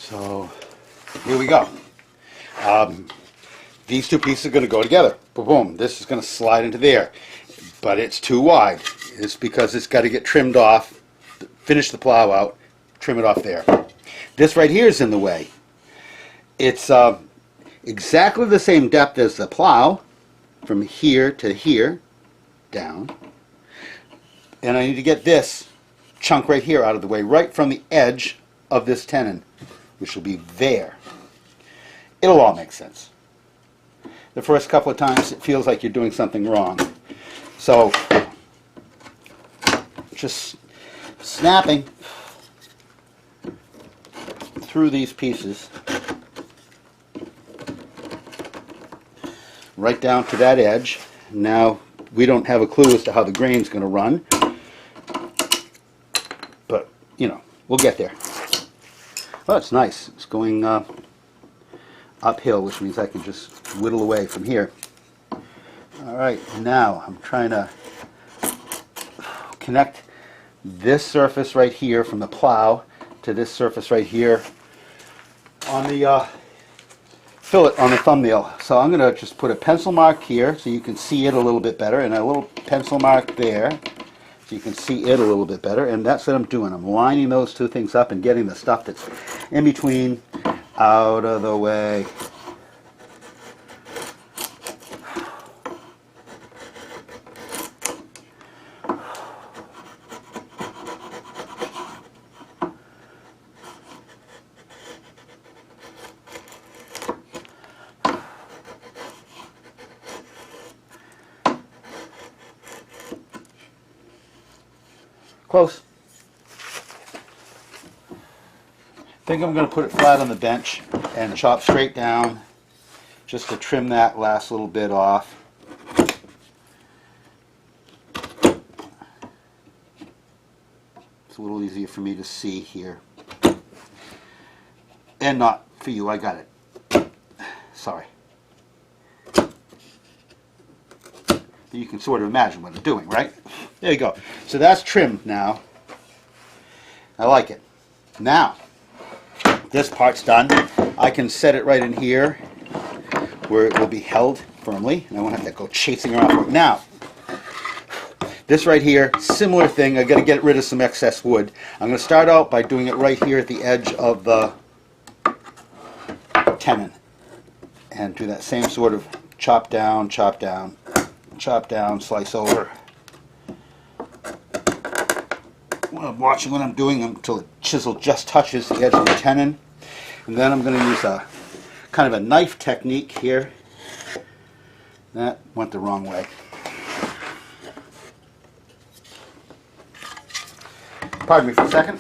So here we go. These two pieces are going to go together. Boom, boom. This is going to slide into there, but it's too wide. It's because it's got to get trimmed off, finish the plow out, trim it off there. This right here is in the way. It's exactly the same depth as the plow, from here to here, down. And I need to get this chunk right here out of the way, right from the edge of this tenon, which will be there. It'll all make sense. The first couple of times it feels like you're doing something wrong. So, just snapping through these pieces right down to that edge. Now, we don't have a clue as to how the grain's going to run, but, you know, we'll get there. Oh, it's nice. It's going uphill, which means I can just whittle away from here. All right, now I'm trying to connect this surface right here from the plow to this surface right here on the fillet on the thumbnail. So I'm going to just put a pencil mark here so you can see it a little bit better, and a little pencil mark there so you can see it a little bit better. And that's what I'm doing. I'm lining those two things up and getting the stuff that's in between out of the way. Close. I think I'm going to put it flat on the bench and chop straight down just to trim that last little bit off. It's a little easier for me to see here. And not for you, I got it. Sorry. You can sort of imagine what I'm doing, right? There you go. So that's trimmed now. I like it. Now, this part's done. I can set it right in here where it will be held firmly, and I won't have to go chasing around for it. Now, this right here, similar thing. I've got to get rid of some excess wood. I'm going to start out by doing it right here at the edge of the tenon, and do that same sort of chop down, chop down, chop down, slice over. I'm watching what I'm doing until the chisel just touches the edge of the tenon, and then I'm going to use a kind of a knife technique here. That went the wrong way. Pardon me for a second.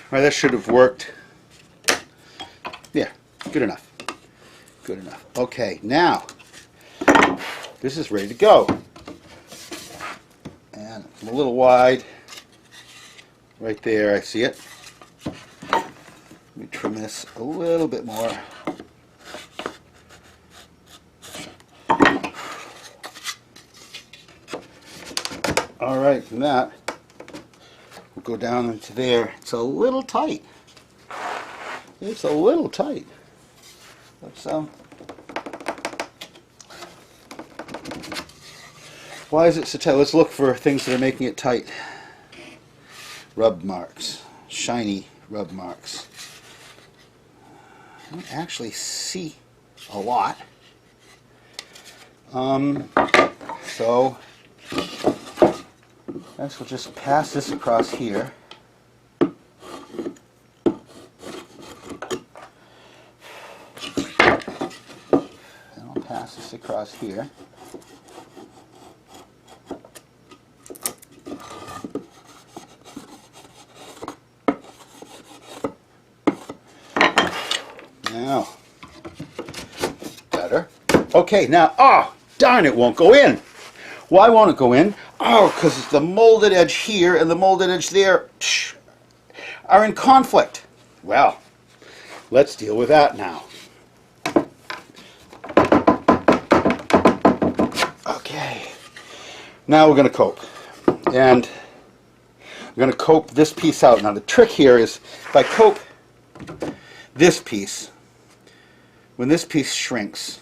All right, that should have worked. Yeah, good enough. Good enough. Okay, now this is ready to go. And I'm a little wide. Right there, I see it. Let me trim this a little bit more. All right, from that, we'll go down into there. It's a little tight. It's a little tight. Let's why is it so tight? Let's look for things that are making it tight. Rub marks, shiny rub marks. I don't actually see a lot. So next we'll just pass this across here. And I'll pass this across here. Now, better. Okay, now, oh, darn, it won't go in. Why won't it go in? Oh, because the molded edge here and the molded edge there are in conflict. Well, let's deal with that now. Now we're going to cope. And I'm going to cope this piece out. Now the trick here is if I cope this piece, when this piece shrinks,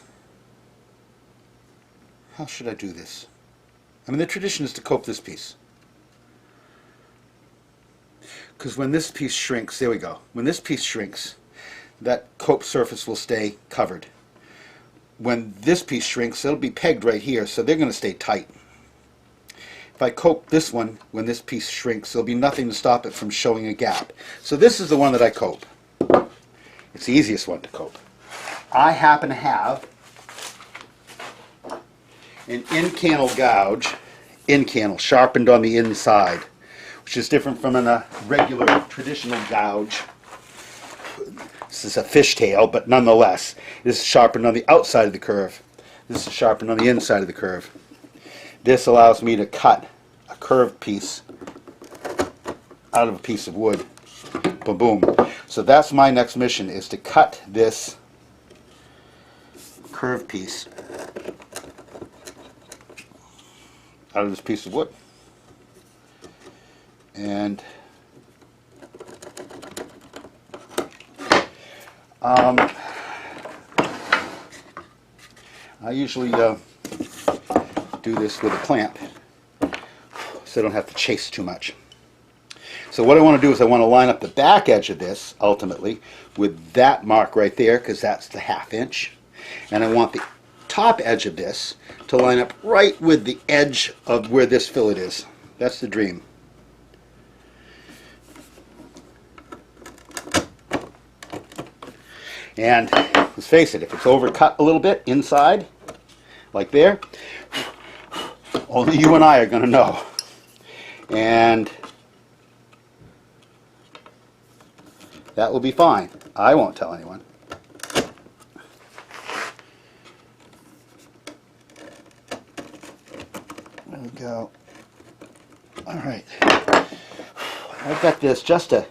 how should I do this? I mean, the tradition is to cope this piece. Because when this piece shrinks, there we go. When this piece shrinks, that cope surface will stay covered. When this piece shrinks, it'll be pegged right here, so they're going to stay tight. If I cope this one, when this piece shrinks, there'll be nothing to stop it from showing a gap. So this is the one that I cope. It's the easiest one to cope. I happen to have an in-cannel gouge, in-cannel, sharpened on the inside, which is different from a regular traditional gouge. This is a fishtail, but nonetheless, this is sharpened on the outside of the curve. This is sharpened on the inside of the curve. This allows me to cut a curved piece out of a piece of wood. Boom, boom. So that's my next mission, is to cut this curved piece out of this piece of wood. And I usually do this with a clamp so I don't have to chase too much. So what I want to do is I want to line up the back edge of this ultimately with that mark right there, because that's the 1/2 inch, and I want the top edge of this to line up right with the edge of where this fillet is. That's the dream. And let's face it, if it's overcut a little bit inside, like there, only you and I are going to know. And that will be fine. I won't tell anyone. There we go. All right. I've got this just to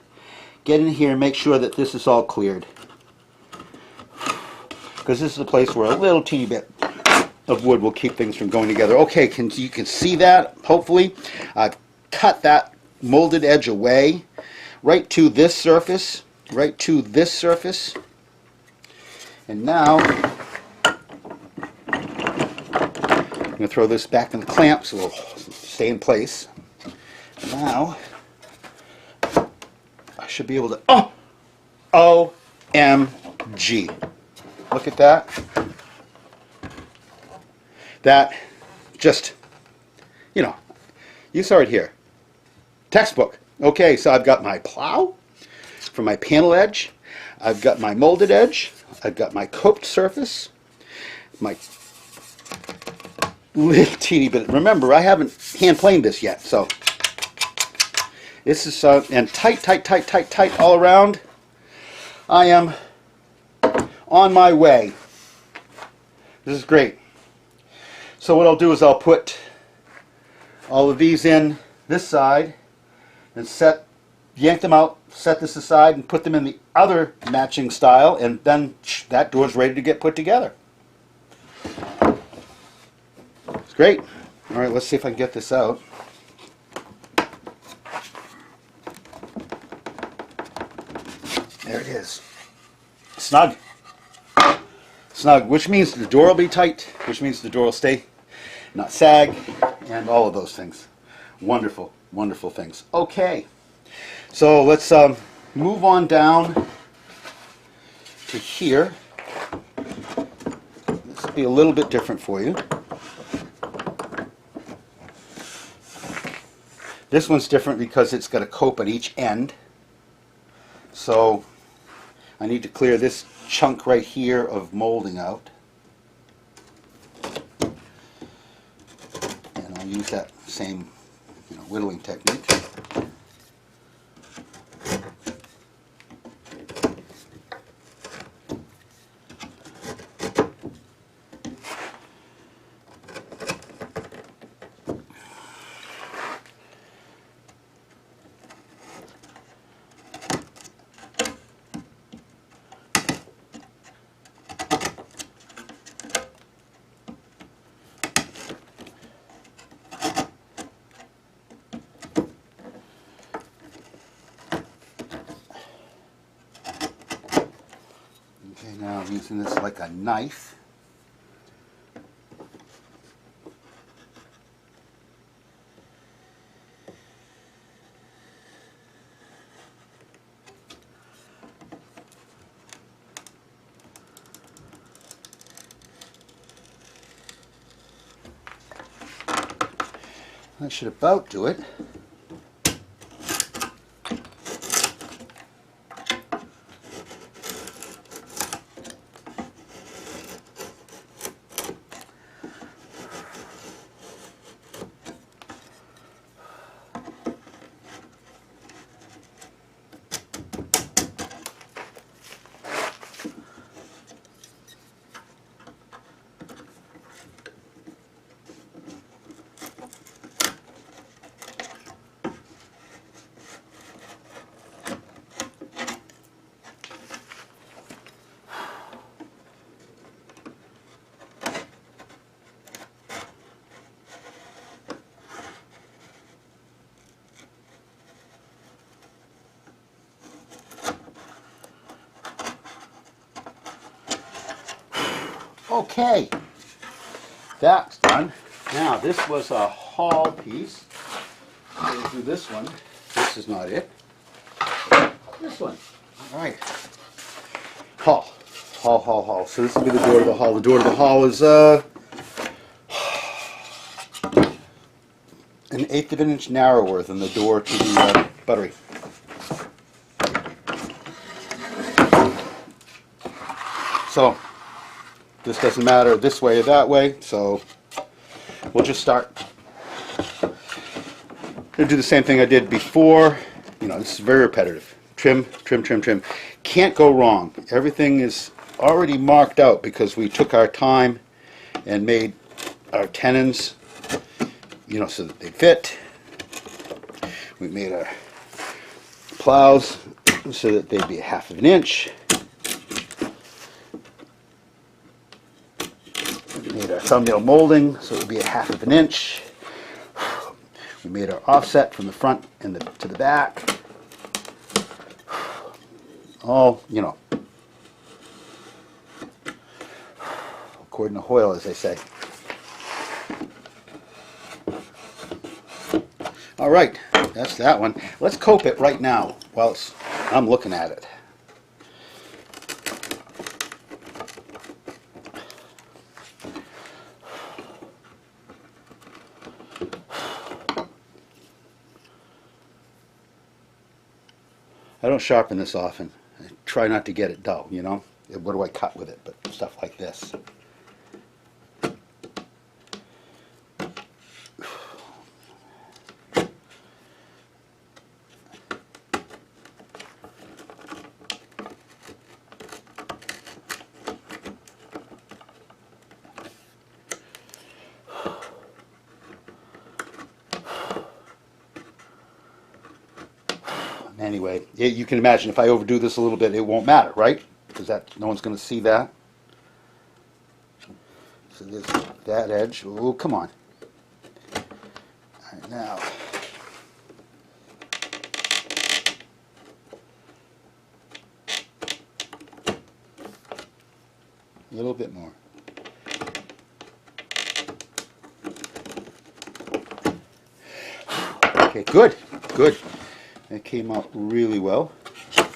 get in here and make sure that this is all cleared. Because this is a place where a little teeny bit of wood will keep things from going together. Okay, you can see that, hopefully. I've cut that molded edge away right to this surface, right to this surface. And now I'm going to throw this back in the clamp so it'll stay in place. Now I should be able to, oh, OMG. Look at that. That just, you know, you saw it here. Textbook. Okay, so I've got my plow for my panel edge. I've got my molded edge. I've got my coped surface. My little teeny bit. Remember, I haven't hand planed this yet, so this is and tight, tight, tight, tight, tight all around. I am on my way. This is great. So what I'll do is I'll put all of these in this side and yank them out, set this aside, and put them in the other matching style, and then that door's ready to get put together. It's great. All right, let's see if I can get this out. There it is. Snug. Snug, which means the door will be tight, which means the door will stay, not sag, and all of those things. Wonderful, wonderful things. Okay, so let's move on down to here. This will be a little bit different for you. This one's different because it's got a cope at each end. So I need to clear this chunk right here of molding out. And I'll use that same whittling technique. Okay, now I'm using this like a knife. That should about do it. Okay, that's done. Now this was a haul piece. We'll do this one. This is not it. This one. All right. Haul. Haul, haul, haul. So this will be the door to the hall. The door to the hall is an 1/8 of an inch narrower than the door to the buttery. So this doesn't matter this way or that way, so we'll just start. I'm going to do the same thing I did before. You know, this is very repetitive. Trim, trim, trim, trim. Can't go wrong. Everything is already marked out because we took our time and made our tenons, you know, so that they fit. We made our plows so that they'd be 1/2 of an inch. We made our thumbnail molding so it would be 1/2 of an inch. We made our offset from the front and to the back. All, you know, according to Hoyle, as they say. All right, that's that one. Let's cope it right now while I'm looking at it. I don't sharpen this often. I try not to get it dull, you know? What do I cut with it? But stuff like this. Anyway, you can imagine if I overdo this a little bit, it won't matter, right? Because no one's going to see that. So there's that edge. Oh, come on. All right, now. A little bit more. Okay, good, good. That came out really well. A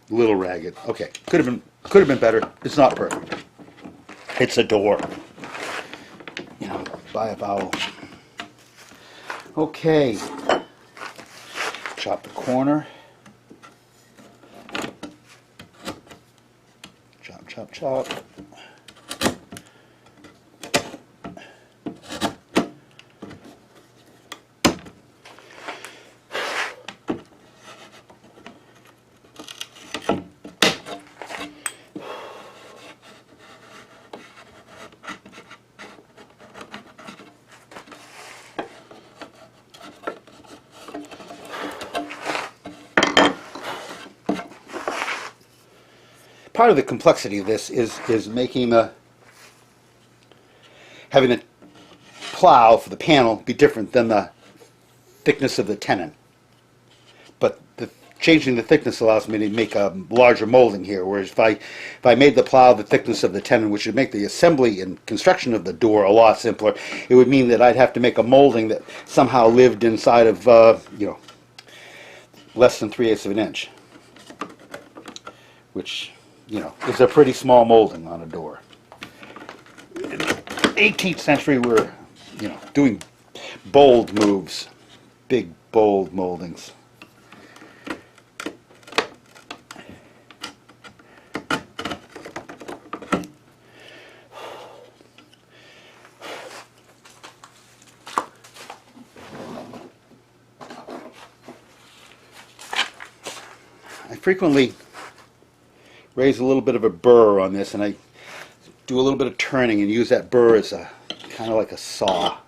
little ragged. Okay, could have been better. It's not perfect. It's a door. You know, by a vowel. Okay. Chop the corner. Chop, chop, chop. Part of the complexity of this is making having the plow for the panel be different than the thickness of the tenon. But the changing the thickness allows me to make a larger molding here, whereas if I made the plow the thickness of the tenon, which would make the assembly and construction of the door a lot simpler, it would mean that I'd have to make a molding that somehow lived inside of, less than 3/8 of an inch, which, is a pretty small molding on a door. In the 18th century, we're, doing bold moves, big, bold moldings. I frequently raise a little bit of a burr on this, and I do a little bit of turning and use that burr as a kind of like a saw.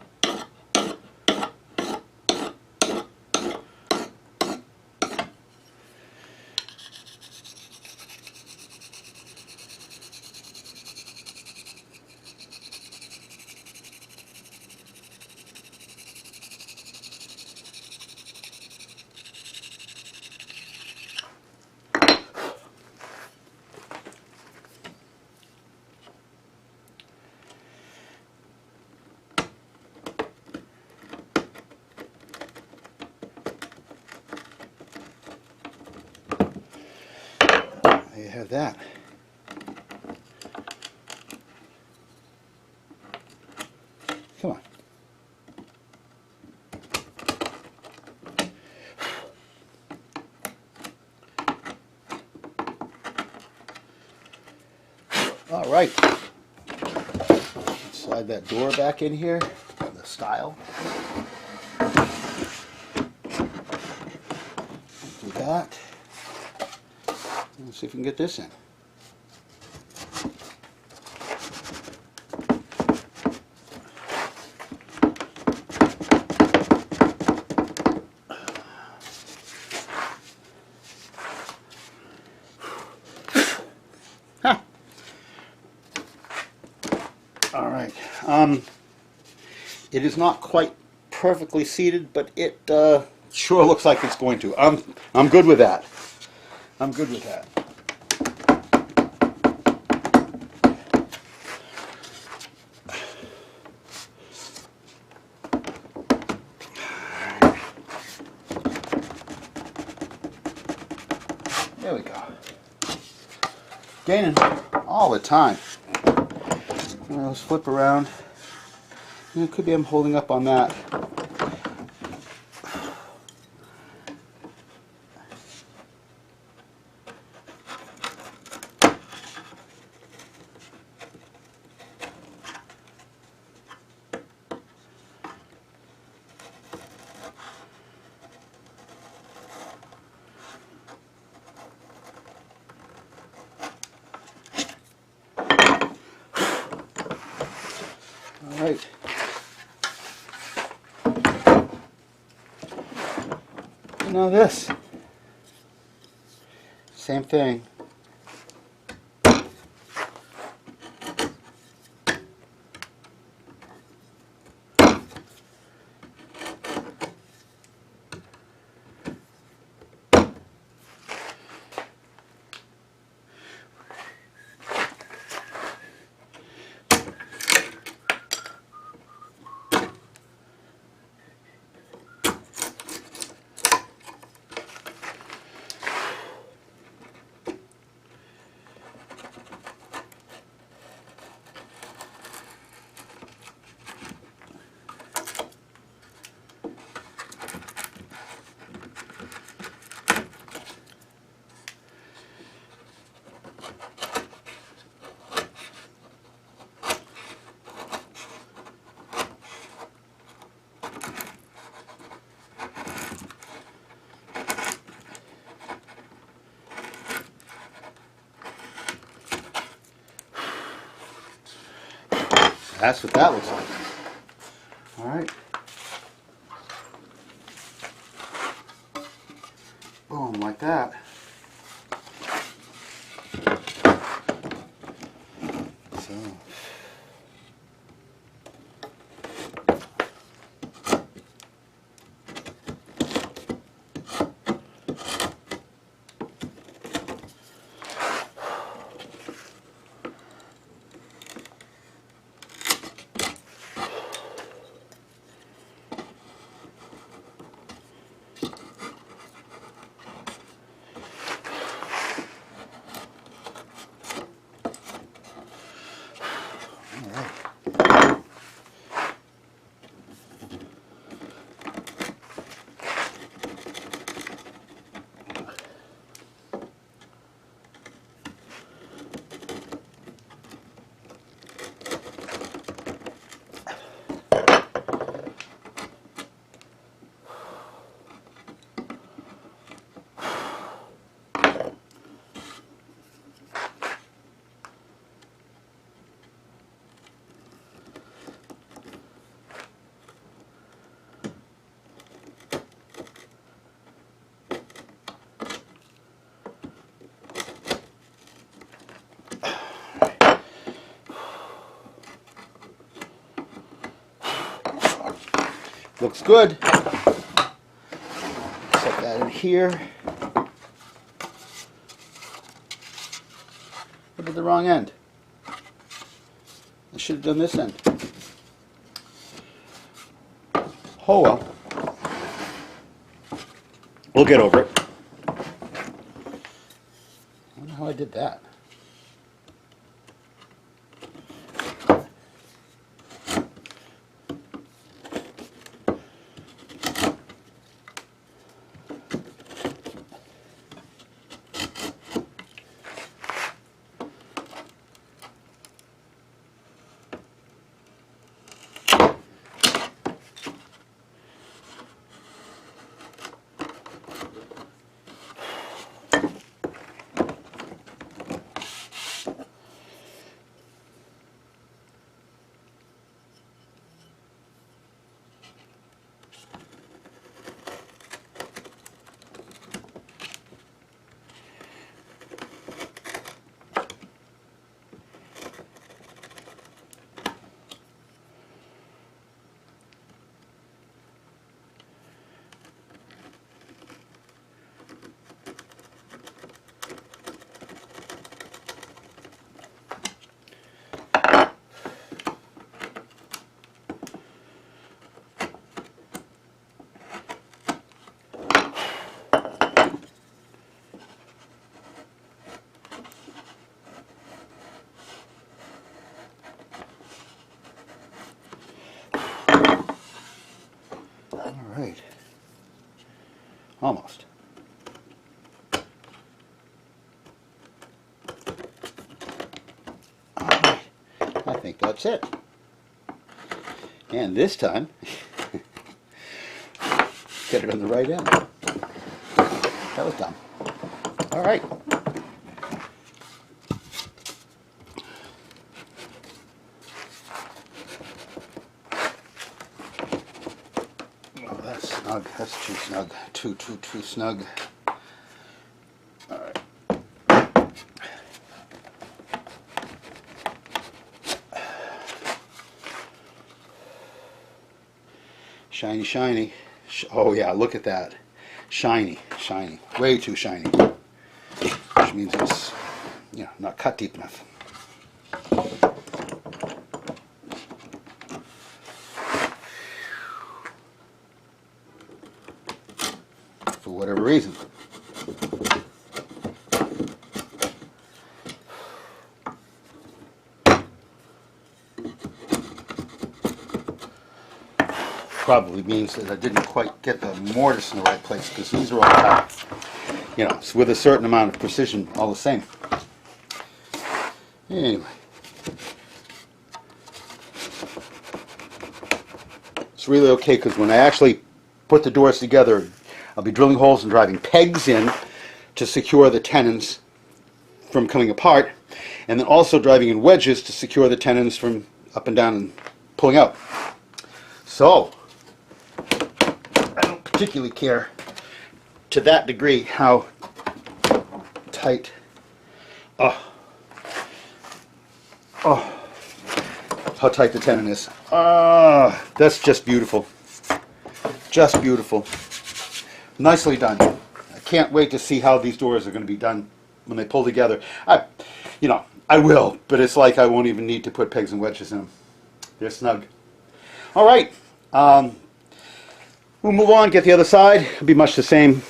There you have that. Come on. All right. Slide that door back in here, the stile. Do that. Let's see if we can get this in. Huh. All right. It is not quite perfectly seated, but it sure looks like it's going to. I'm good with that. I'm good with that. There we go. Gaining all the time. Let's flip around. It could be I'm holding up on that. All right. And now this. Same thing. That's what that looks like. All right. Boom, like that. So. looks good. Set that in here. I did the wrong end. I should have done this end. Oh well. We'll get over it. I wonder how I did that. Right. Almost. All right. I think that's it. And this time, get it on the right end. That was dumb. All right. Oh, that's snug. That's too snug. Too snug. All right. Shiny, shiny. Oh yeah, look at that. Shiny, shiny. Way too shiny. Which means it's, you know, not cut deep enough. For whatever reason. Probably means that I didn't quite get the mortise in the right place, because these are all cut, you know, it's with a certain amount of precision, all the same. Anyway, it's really okay, because when I actually put the doors together, I'll be drilling holes and driving pegs in to secure the tenons from coming apart, and then also driving in wedges to secure the tenons from up and down and pulling out. So I don't particularly care to that degree how tight, how tight the tenon is. That's just beautiful. Just beautiful. Nicely done. I can't wait to see how these doors are going to be done when they pull together. You know, I will, but it's like I won't even need to put pegs and wedges in them. They're snug. All right. We'll move on, get the other side. It'll be much the same.